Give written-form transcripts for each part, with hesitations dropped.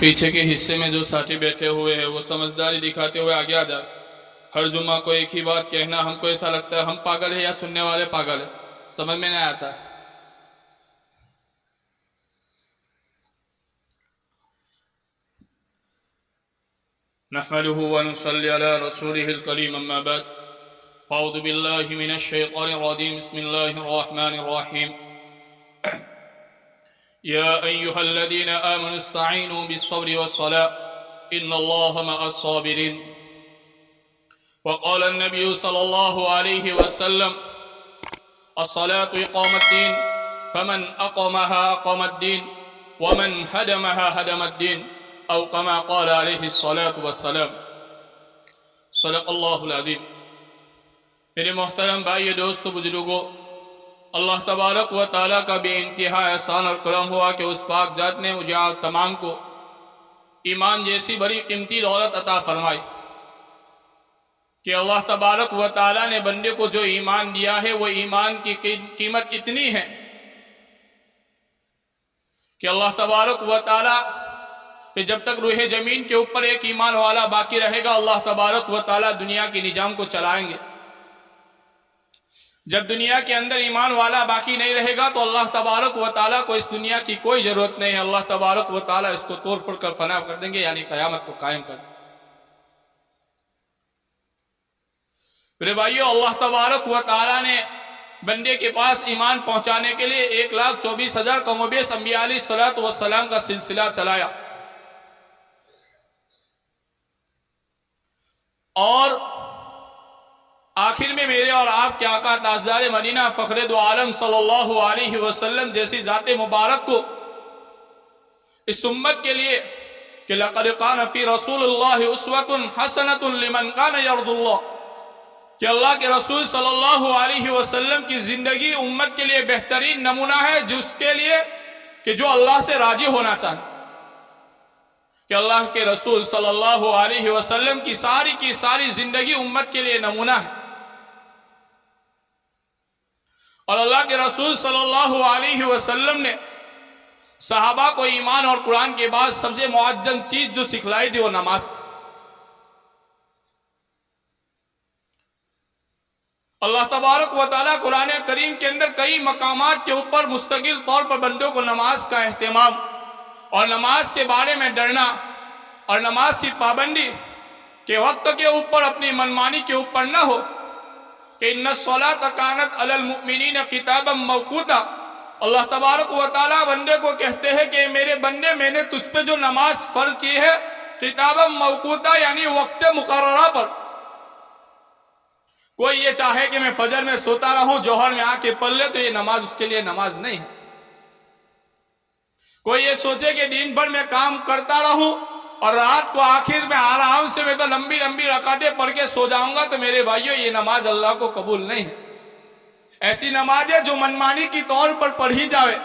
پیچھے کے حصے میں جو ساتھی بیٹھے ہوئے ہیں وہ سمجھداری دکھاتے ہوئے آگے آ جائے۔ ہر جمعہ کو ایک ہی بات کہنا ہم کو ایسا لگتا ہے ہم پاگل ہیں یا سننے والے پاگل ہیں، سمجھ میں نہیں آتا۔ نحمده ونصلي على رسوله الكريم اما بعد فاعوذ بالله من الشيطان الرجيم بسم الله الرحمن الرحيم يا أيها الذين آمنوا استعينوا بالصبر والصلاة إن الله مع الصابرين وقال النبي صلى الله عليه وسلم الصلاة إقام الدين فمن أقامها أقام الدين ومن هدمها هدم الدين او كما قال عليه الصلاة والسلام صدق اللہ العظیم۔ میرے محترم بھائی دوستو بزرگوں، اللہ تبارک و تعالیٰ کا بے انتہا احسان اور کرم ہوا کہ اس پاک ذات نے مجھے آپ تمام کو ایمان جیسی بڑی قیمتی دولت عطا فرمائی کہ اللہ تبارک و تعالیٰ نے بندے کو جو ایمان دیا ہے وہ ایمان کی قیمت اتنی ہے کہ اللہ تبارک و تعالیٰ کہ جب تک روح زمین کے اوپر ایک ایمان والا باقی رہے گا اللہ تبارک و تعالیٰ دنیا کے نظام کو چلائیں گے۔ جب دنیا کے اندر ایمان والا باقی نہیں رہے گا تو اللہ تبارک و تعالیٰ کو اس دنیا کی کوئی ضرورت نہیں ہے، اللہ تبارک و تعالیٰ اس کو توڑ پھوڑ کر فنا کر دیں گے، یعنی قیامت کو قائم کر دیں گے۔ میرے بھائیو، اللہ تبارک و تعالیٰ نے بندے کے پاس ایمان پہنچانے کے لیے 1,24,000 کم و بیش انبیاء علیہ الصلوۃ والسلام کا سلسلہ چلایا، اور آخر میں میرے اور آپ کے آقا تاجدار مدینہ فخر دو عالم صلی اللہ علیہ وسلم جیسی ذات مبارک کو اس امت کے لیے کہ لقد کان فی رسول اللہ اسوۃ حسنۃ لمن کان یرجو اللہ، کہ اللہ کے رسول صلی اللہ علیہ وسلم کی زندگی امت کے لیے بہترین نمونہ ہے، جس کے لیے کہ جو اللہ سے راضی ہونا چاہے، کہ اللہ کے رسول صلی اللہ علیہ وسلم کی ساری زندگی امت کے لیے نمونہ ہے۔ اور اللہ کے رسول صلی اللہ علیہ وسلم نے صحابہ کو ایمان اور قرآن کے بعد سب سے معظم چیز جو سکھلائی تھی وہ نماز تھی۔ اللہ تبارک و تعالیٰ قرآن کریم کے اندر کئی مقامات کے اوپر مستقل طور پر بندوں کو نماز کا اہتمام اور نماز کے بارے میں ڈرنا اور نماز کی پابندی کے وقت کے اوپر اپنی منمانی کے اوپر نہ ہو کہ ان الصلاۃ کانت علی المؤمنین کتابا موقوتا۔ اللہ تبارک و تعالیٰ بندے کو کہتے ہیں کہ میرے بندے میں نے تجھ پہ جو نماز فرض کی ہے کتابا موقوتا، یعنی وقت مقررہ پر۔ کوئی یہ چاہے کہ میں فجر میں سوتا رہوں جوہر میں آ کے پڑھ لے تو یہ نماز اس کے لیے نماز نہیں ہے۔ کوئی یہ سوچے کہ دن بھر میں کام کرتا رہوں اور رات کو آخر میں آرام سے میں تو لمبی رکعتیں پڑھ کے سو جاؤں گا تو میرے بھائیو یہ نماز اللہ کو قبول نہیں ہے۔ ایسی نماز ہے جو منمانی کی طور پر پڑھی جاوے،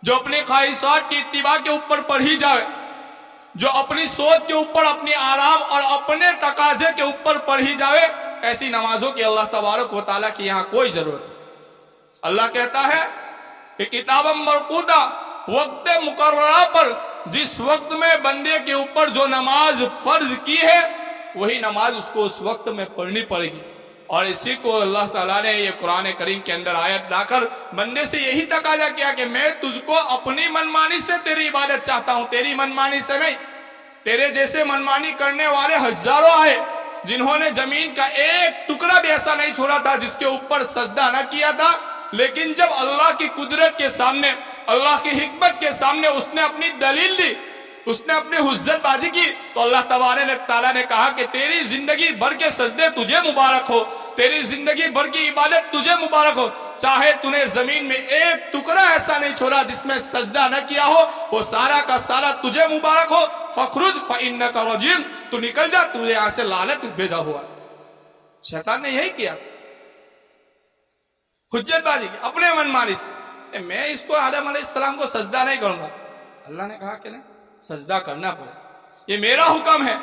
جو اپنی خواہشات کی اتباع کے اوپر پڑھی جاوے، جو اپنی سوچ کے اوپر اپنی آرام اور اپنے تقاضے کے اوپر پڑھی جاوے، ایسی نمازوں کی اللہ تبارک و تعالیٰ کی یہاں کوئی ضرورت نہیں۔ اللہ کہتا ہے کہ کتابا مرقوتا، وقت مقررہ پر، جس وقت میں بندے کے اوپر جو نماز فرض کی ہے وہی نماز اس کو اس وقت میں پڑھنی پڑے گی۔ اور اسی کو اللہ تعالیٰ نے یہ قرآن کریم کے اندر آیت لا کر بندے سے یہی تقاضا کیا کہ میں تجھ کو اپنی منمانی سے تیری عبادت چاہتا ہوں، تیری منمانی سے نہیں۔ تیرے جیسے منمانی کرنے والے ہزاروں آئے جنہوں نے زمین کا ایک ٹکڑا بھی ایسا نہیں چھوڑا تھا جس کے اوپر سجدہ نہ کیا تھا، لیکن جب اللہ کی قدرت کے سامنے، اللہ کی حکمت کے سامنے اس نے اپنی دلیل دی، اس نے اپنی حجت بازی کی، تو اللہ تبارک تعالیٰ نے کہا کہ تیری زندگی بھر کے سجدے تجھے مبارک ہو، تیری زندگی بھر کی عبادت تجھے مبارک ہو، چاہے تو نے زمین میں ایک ٹکڑا ایسا نہیں چھوڑا جس میں سجدہ نہ کیا ہو، وہ سارا کا سارا تجھے مبارک ہو۔ فخرج فإنک رجیم، تو نکل جا، تجھے یہاں سے لعنت بھیجا ہوا۔ شیطان نے یہی کیا، حجت بازی کی اپنے منمانی سے، میں اس کو آدم علیہ السلام کو سجدہ نہیں کروں گا۔ اللہ نے کہا کہ نہیں، سجدہ کرنا پڑے، یہ میرا حکم ہے،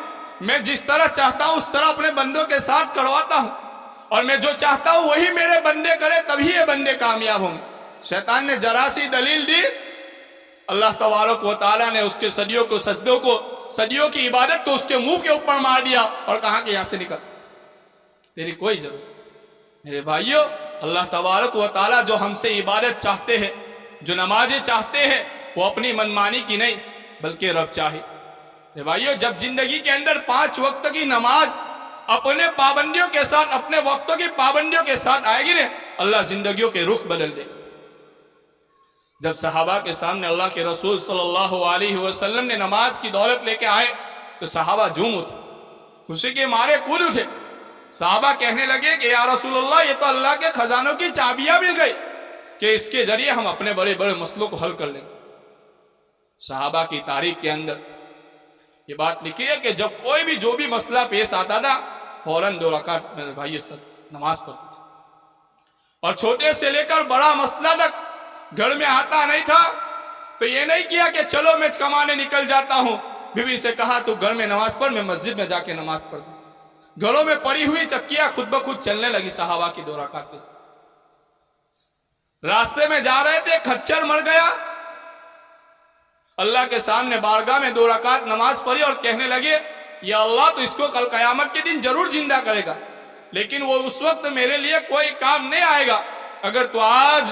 میں جس طرح چاہتا ہوں اس طرح اپنے بندوں کے ساتھ کرواتا ہوں، اور میں جو چاہتا ہوں وہی میرے بندے کرے، تبھی یہ بندے کامیاب ہوں گے۔ شیطان نے ذرا سی دلیل دی، اللہ تبارک و تعالیٰ نے اس کے صدیوں کی عبادت کو اس کے منہ کے اوپر مار دیا اور کہا کہ یہاں سے نکل، تیری کوئی ضرورت نہیں۔ میرے بھائیوں، اللہ تبارک و تعالیٰ جو ہم سے عبادت چاہتے ہیں، جو نمازیں چاہتے ہیں، وہ اپنی منمانی کی نہیں بلکہ رب چاہے۔ میرے بھائیوں، جب زندگی کے اندر 5 وقت کی نماز اپنے پابندیوں کے ساتھ، اپنے وقتوں کی پابندیوں کے ساتھ آئے گی نا، اللہ زندگیوں کے رخ بدل دے گا۔ جب صحابہ کے سامنے اللہ کے رسول صلی اللہ علیہ وسلم نے نماز کی دولت لے کے آئے تو صحابہ جھوم اٹھے، خوشی کے مارے کود اٹھے۔ صحابہ کہنے لگے کہ یا رسول اللہ، یہ تو اللہ کے خزانوں کی چابیاں مل گئی کہ اس کے ذریعے ہم اپنے بڑے بڑے مسئلوں کو حل کر لیں گے۔ صحابہ کی تاریخ کے اندر یہ بات لکھی ہے کہ جب کوئی بھی جو بھی مسئلہ پیش آتا تھا، فوراً 2 رکعت میرے بھائی نماز پڑھتے تھے، اور چھوٹے سے لے کر بڑا مسئلہ تک گھر میں آتا نہیں تھا تو یہ نہیں کیا کہ چلو میں کمانے نکل جاتا ہوں، بیوی سے کہا تو گھر میں نماز پڑھ، میں مسجد میں جا کے نماز پڑھ دوں۔ گھروں میں پڑی ہوئی چکیاں خود بخود چلنے لگی صحابہ کی 2 رکعت کے ساتھ۔ راستے میں جا رہے تھے، کھچر مر گیا، اللہ کے سامنے بارگاہ میں 2 رکعت نماز پڑھی اور کہنے لگے یا اللہ تو اس کو کل قیامت کے دن ضرور زندہ کرے گا، لیکن وہ اس وقت میرے لیے کوئی کام نہیں آئے گا، اگر تو آج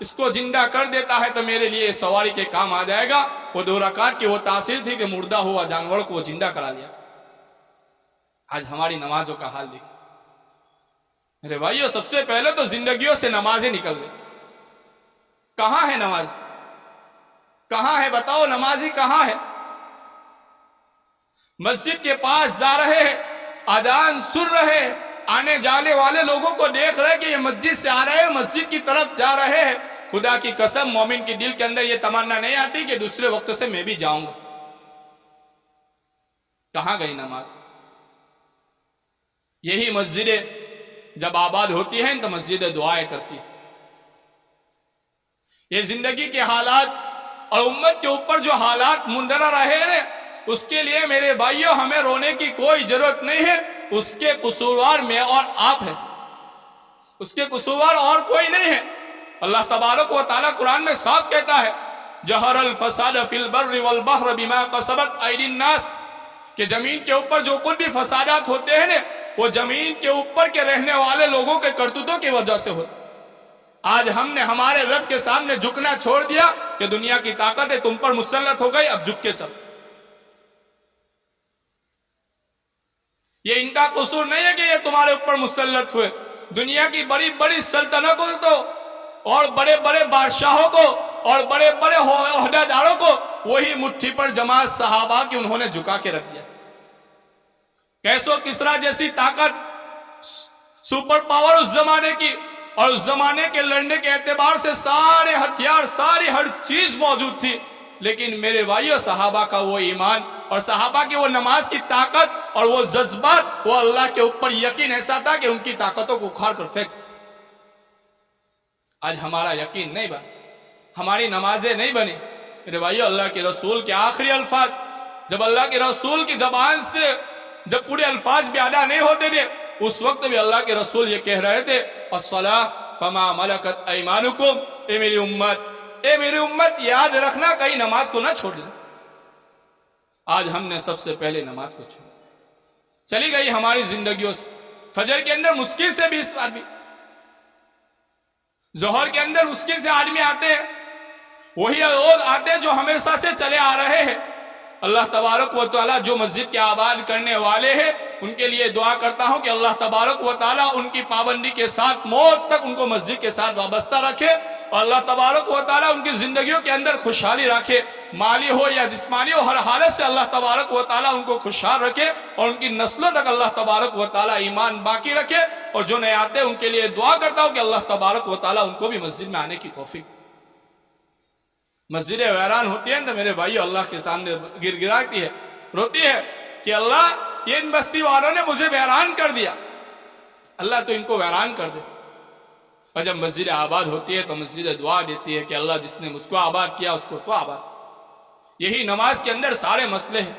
اس کو زندہ کر دیتا ہے تو میرے لیے سواری کے کام آ جائے گا۔ وہ 2 رکعت کی وہ تاثیر تھی کہ مردہ ہوا جانور کو وہ زندہ کرا لیا۔ آج ہماری نمازوں کا حال دیکھیں میرے بھائیوں، سب سے پہلے تو زندگیوں سے نمازیں نکل گئی۔ کہاں ہے نماز؟ کہاں ہے؟ بتاؤ، نمازی کہاں ہے؟ مسجد کے پاس جا رہے ہیں، اذان سن رہے ہیں، آنے جانے والے لوگوں کو دیکھ رہے کہ یہ مسجد سے آ رہے ہیں، مسجد کی طرف جا رہے ہیں۔ خدا کی قسم، مومن کے دل کے اندر یہ تمنا نہیں آتی کہ دوسرے وقت سے میں بھی جاؤں گا۔ کہاں گئی نماز؟ یہی مسجدیں جب آباد ہوتی ہیں تو مسجد دعائیں کرتی ہیں۔ یہ زندگی کے حالات اور امت کے اوپر جو حالات منڈلا رہے ہیں، اس کے لیے میرے بھائیوں ہمیں رونے کی کوئی ضرورت نہیں ہے۔ اس کے قصوروار میں اور آپ ہیں، اس کے قصوروار اور کوئی نہیں ہے۔ اللہ تبارک و تعالیٰ قرآن میں صاف کہتا ہے ظہر الفساد فی البر والبحر بما کسبت ایدی الناس، کہ زمین کے اوپر جو کچھ بھی فسادات ہوتے ہیں وہ زمین کے اوپر کے رہنے والے لوگوں کے کرتوتوں کی وجہ سے ہوتے۔ آج ہم نے ہمارے رب کے سامنے جھکنا چھوڑ دیا کہ دنیا کی طاقتیں تم پر مسلط ہو گئی، اب جھک کے چل۔ یہ ان کا قصور نہیں ہے کہ یہ تمہارے اوپر مسلط ہوئے۔ دنیا کی بڑی بڑی سلطنتوں کو اور بڑے بڑے بادشاہوں کو اور بڑے بڑے عہدہ داروں کو وہی مٹھی پر جماعت صحابہ کی انہوں نے جھکا کے رکھ دیا۔ کیسو کسرا جیسی طاقت، سپر پاور اس زمانے کی، اور اس زمانے کے لڑنے کے اعتبار سے سارے ہتھیار، ساری ہر چیز موجود تھی، لیکن میرے بھائیوں صحابہ کا وہ ایمان اور صحابہ کی وہ نماز کی طاقت اور وہ جذبات، وہ اللہ کے اوپر یقین ایسا تھا کہ ان کی طاقتوں کو اکھاڑ کر پھینک۔ آج ہمارا یقین نہیں بنا، ہماری نمازیں نہیں بنی۔ میرے بھائیوں، اللہ کے رسول کے آخری الفاظ، جب اللہ کے رسول کی زبان سے جب پورے الفاظ بھی ادا نہیں ہوتے تھے، اس وقت بھی اللہ کے رسول یہ کہہ رہے تھے الصلاۃ فما ملکت ایمانکم، اے میری امت یاد رکھنا کہیں نماز کو نہ چھوڑ لیں۔ آج ہم نے سب سے پہلے نماز کو چھوڑا، چلی گئی ہماری زندگیوں سے۔ فجر کے اندر مشکل سے 20 آدمی، ظہر کے اندر مشکل سے آدمی آتے ہیں، وہی لوگ آتے ہیں جو ہمیشہ سے چلے آ رہے ہیں۔ اللہ تبارک و تعالیٰ جو مسجد کے آباد کرنے والے ہیں ان کے لیے دعا کرتا ہوں کہ اللہ تبارک و تعالیٰ ان کی پابندی کے ساتھ موت تک ان کو مسجد کے ساتھ وابستہ رکھے، اور اللہ تبارک و تعالیٰ ان کی زندگیوں کے اندر خوشحالی رکھے، مالی ہو یا جسمانی ہو، ہر حالت سے اللہ تبارک و تعالیٰ ان کو خوشحال رکھے، اور ان کی نسلوں تک اللہ تبارک و تعالیٰ ایمان باقی رکھے۔ اور جو نئے آتے ہیں ان کے لیے دعا کرتا ہوں کہ اللہ تبارک و تعالیٰ ان کو بھی مسجد میں آنے کی توفیق۔ مسجدیں ویران ہوتی ہیں تو میرے بھائیو اللہ کے سامنے گر گراتی ہے، روتی ہے کہ اللہ یہ ان بستی والوں نے مجھے ویران کر دیا، اللہ تو ان کو ویران کر دے۔ اور جب مسجد آباد ہوتی ہے تو مسجد دعا دیتی ہے کہ اللہ جس نے مجھ کو آباد کیا اس کو تو آباد۔ یہی نماز کے اندر سارے مسئلے ہیں۔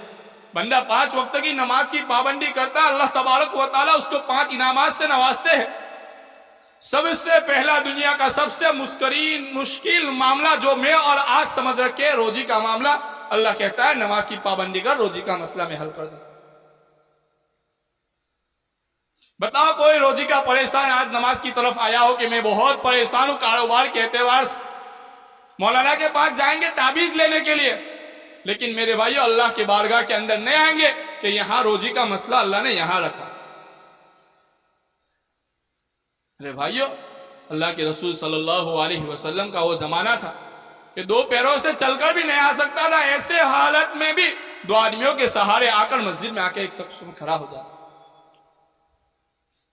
بندہ 5 وقت کی نماز کی پابندی کرتا ہے، اللہ تبارک و تعالیٰ اس کو 5 انعامات سے نوازتے ہیں۔ سب سے پہلا دنیا کا سب سے مشکل معاملہ جو میں اور آج سمجھ رکھے روزی کا معاملہ، اللہ کہتا ہے نماز کی پابندی کر، روزی کا مسئلہ میں حل کر دوں۔ بتاؤ کوئی روزی کا پریشان آج نماز کی طرف آیا ہو کہ میں بہت پریشان ہوں کاروبار کے اعتبار سے، مولانا کے پاس جائیں گے تعبیذ لینے کے لیے، لیکن میرے بھائیو اللہ کے بارگاہ کے اندر نہیں آئیں گے کہ یہاں روزی کا مسئلہ اللہ نے یہاں رکھا۔ میرے بھائیو اللہ کے رسول صلی اللہ علیہ وسلم کا وہ زمانہ تھا کہ دو پیروں سے چل کر بھی نہیں آ سکتا تھا، ایسے حالت میں بھی دو آدمیوں کے سہارے آ کر مسجد میں آ کے ایک شخص کھڑا ہو جاتا۔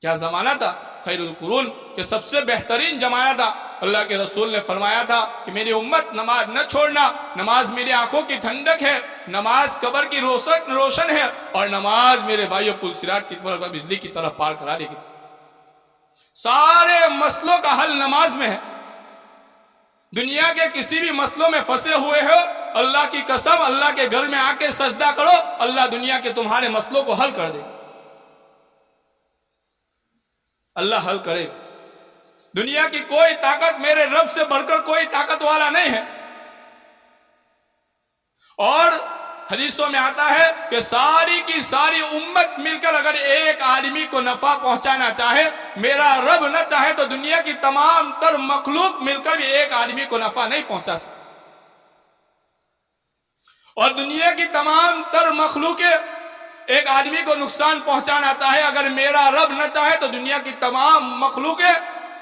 کیا زمانہ تھا؟ خیر القرون کہ سب سے بہترین زمانہ تھا۔ اللہ کے رسول نے فرمایا تھا کہ میری امت نماز نہ چھوڑنا، نماز میری آنکھوں کی ٹھنڈک ہے، نماز قبر کی روشن ہے، اور نماز میرے بھائیوں پل صراط کی طرف بجلی کی طرف پار کرا دے گی۔ سارے مسئلوں کا حل نماز میں ہے۔ دنیا کے کسی بھی مسئلوں میں پھنسے ہوئے ہو، اللہ کی قسم اللہ کے گھر میں آ کے سجدہ کرو، اللہ دنیا کے تمہارے مسئلوں کو حل کر دے، اللہ حل کرے گا۔ دنیا کی کوئی طاقت میرے رب سے بڑھ کر کوئی طاقت والا نہیں ہے۔ اور حدیثوں میں آتا ہے کہ ساری کی ساری امت مل کر اگر ایک آدمی کو نفع پہنچانا چاہے، میرا رب نہ چاہے تو دنیا کی تمام تر مخلوق مل کر بھی ایک آدمی کو نفع نہیں پہنچا سکتا، اور دنیا کی تمام تر مخلوق ایک آدمی کو نقصان پہنچانا چاہے، اگر میرا رب نہ چاہے تو دنیا کی تمام مخلوق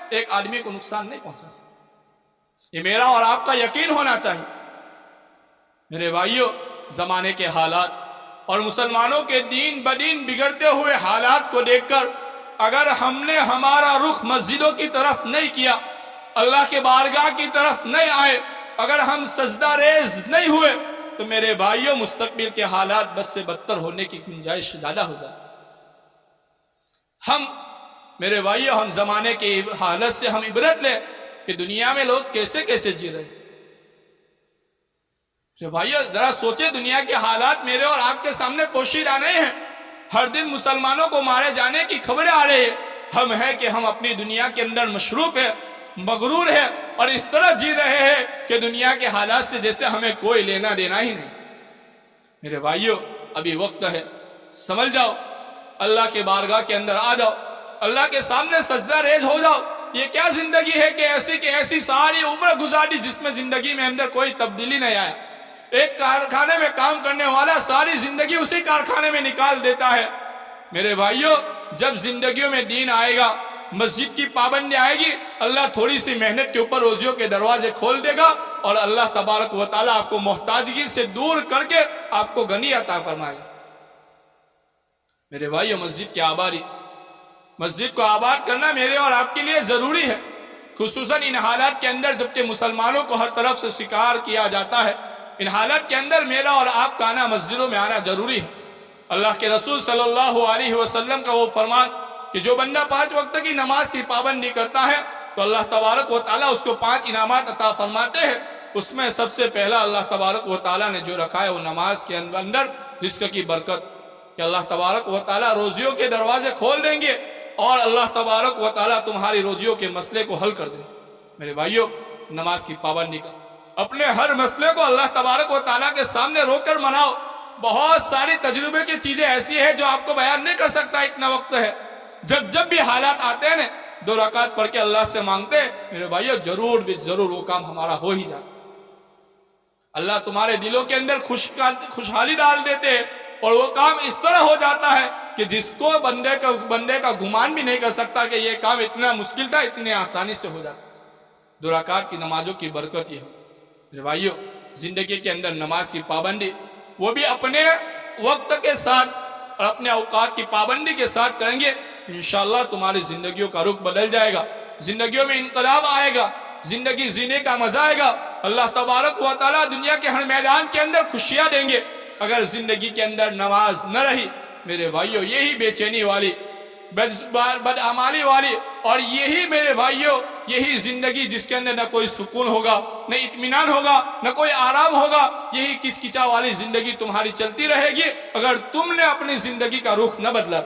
ایک آدمی کو نقصان نہیں پہنچا سکتا۔ یہ میرا اور آپ کا یقین ہونا چاہیے۔ میرے بھائیوں زمانے کے حالات اور مسلمانوں کے دین بدین بگڑتے ہوئے حالات کو دیکھ کر اگر ہم نے ہمارا رخ مسجدوں کی طرف نہیں کیا، اللہ کے بارگاہ کی طرف نہیں آئے، اگر ہم سجدہ ریز نہیں ہوئے تو میرے بھائیوں مستقبل کے حالات بد سے بدتر ہونے کی گنجائش زیادہ ہو جائے۔ میرے بھائیوں ہم زمانے کی حالت سے ہم عبرت لیں کہ دنیا میں لوگ کیسے کیسے جی رہے ہیں۔ بھائیو ذرا سوچیں، دنیا کے حالات میرے اور آپ کے سامنے پوشیدہ نہیں ہیں۔ ہر دن مسلمانوں کو مارے جانے کی خبریں آ رہی ہیں۔ ہم ہیں کہ ہم اپنی دنیا کے اندر مشروف ہے، مغرور ہے، اور اس طرح جی رہے ہیں کہ دنیا کے حالات سے جیسے ہمیں کوئی لینا دینا ہی نہیں۔ میرے بھائیو ابھی وقت ہے، سمجھ جاؤ، اللہ کے بارگاہ کے اندر آ جاؤ، اللہ کے سامنے سجدہ ریز ہو جاؤ۔ یہ کیا زندگی ہے کہ ایسی ساری عمر گزاری جس میں زندگی میں اندر کوئی تبدیلی نہیں آیا۔ ایک کارخانے میں کام کرنے والا ساری زندگی اسی کارخانے میں نکال دیتا ہے۔ میرے بھائیوں جب زندگیوں میں دین آئے گا، مسجد کی پابندی آئے گی، اللہ تھوڑی سی محنت کے اوپر روزیوں کے دروازے کھول دے گا، اور اللہ تبارک و تعالیٰ آپ کو محتاجگی سے دور کر کے آپ کو غنی عطا فرمائے گا۔ میرے بھائیوں مسجد کی آبادی، مسجد کو آباد کرنا میرے اور آپ کے لیے ضروری ہے، خصوصاً ان حالات کے اندر جبکہ مسلمانوں کو ہر طرف سے شکار کیا جاتا ہے۔ ان حالات کے اندر میرا اور آپ کا آنا، مسجدوں میں آنا ضروری ہے۔ اللہ کے رسول صلی اللہ علیہ وسلم کا وہ فرمان کہ جو بندہ 5 وقت کی نماز کی پابندی کرتا ہے تو اللہ تبارک و تعالیٰ اس کو 5 انعامات عطا فرماتے ہیں۔ اس میں سب سے پہلا اللہ تبارک و تعالیٰ نے جو رکھا ہے وہ نماز کے اندر رزق کی برکت، کہ اللہ تبارک و تعالیٰ روزیوں کے دروازے کھول دیں گے، اور اللہ تبارک و تعالیٰ تمہاری روزیوں کے مسئلے کو حل کر دیں۔ میرے بھائیوں نماز کی پابندی کا اپنے ہر مسئلے کو اللہ تبارک و تعالیٰ کے سامنے رو کر مناؤ۔ بہت ساری تجربے کی چیزیں ایسی ہیں جو آپ کو بیان نہیں کر سکتا، اتنا وقت ہے۔ جب بھی حالات آتے ہیں 2 رکعت پڑھ کے اللہ سے مانگتے ہیں، میرے بھائیو ضرور بھی ضرور وہ کام ہمارا ہو ہی جاتا۔ اللہ تمہارے دلوں کے اندر خوشحالی ڈال دیتے ہیں، اور وہ کام اس طرح ہو جاتا ہے کہ جس کو بندے کا گمان بھی نہیں کر سکتا کہ یہ کام اتنا مشکل تھا، اتنے آسانی سے ہو جاتا۔ 2 رکعت کی نمازوں کی برکت یہ ہے۔ میرے بھائیو زندگی کے اندر نماز کی پابندی وہ بھی اپنے وقت کے ساتھ اور اپنے اوقات کی پابندی کے ساتھ کریں گے، انشاءاللہ تمہاری زندگیوں کا رخ بدل جائے گا، زندگیوں میں انقلاب آئے گا، زندگی جینے کا مزہ آئے گا۔ اللہ تبارک و تعالیٰ دنیا کے ہر میدان کے اندر خوشیاں دیں گے۔ اگر زندگی کے اندر نماز نہ رہی میرے بھائیوں، یہی بے چینی والی، بدعمالی والی، اور یہی میرے بھائیوں یہی زندگی جس کے اندر نہ کوئی سکون ہوگا، نہ اطمینان ہوگا، نہ کوئی آرام ہوگا، یہی کچکچا والی زندگی تمہاری چلتی رہے گی اگر تم نے اپنی زندگی کا رخ نہ بدلا۔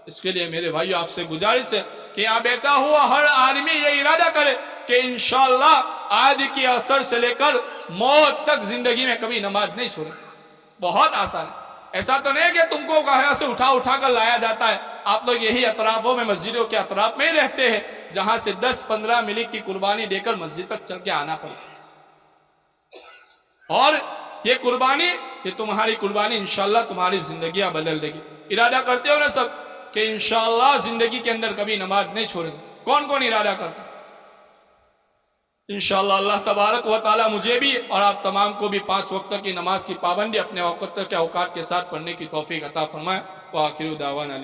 اس کے لیے میرے بھائیوں آپ سے گزارش ہے کہ یہاں بیٹھا ہوا ہر آدمی یہ ارادہ کرے کہ انشاءاللہ آج کی عصر سے لے کر موت تک زندگی میں کبھی نماز نہیں چھوڑے. بہت آسان ہے. ایسا تو نہیں کہ تم کو کہاں سے اٹھا کر لایا جاتا ہے. آپ لوگ یہی اطرافوں میں مسجدوں کے اطراف میں ہی رہتے ہیں جہاں سے 10-15 منٹ کی قربانی دے کر مسجد تک چل کے آنا پڑتا ہے. اور یہ قربانی، یہ تمہاری قربانی انشاءاللہ تمہاری زندگیاں بدل دے گی. ارادہ کرتے ہو نا سب کہ انشاءاللہ زندگی کے اندر کبھی نماز نہیں چھوڑیں گے؟ کون کون ارادہ کرتا؟ انشاءاللہ اللہ تبارک و تعالی مجھے بھی اور آپ تمام کو بھی 5 وقت کی نماز کی پابندی اپنے وقت کے اوقات کے ساتھ پڑھنے کی توفیق عطا فرمائے. وآخر دعوانا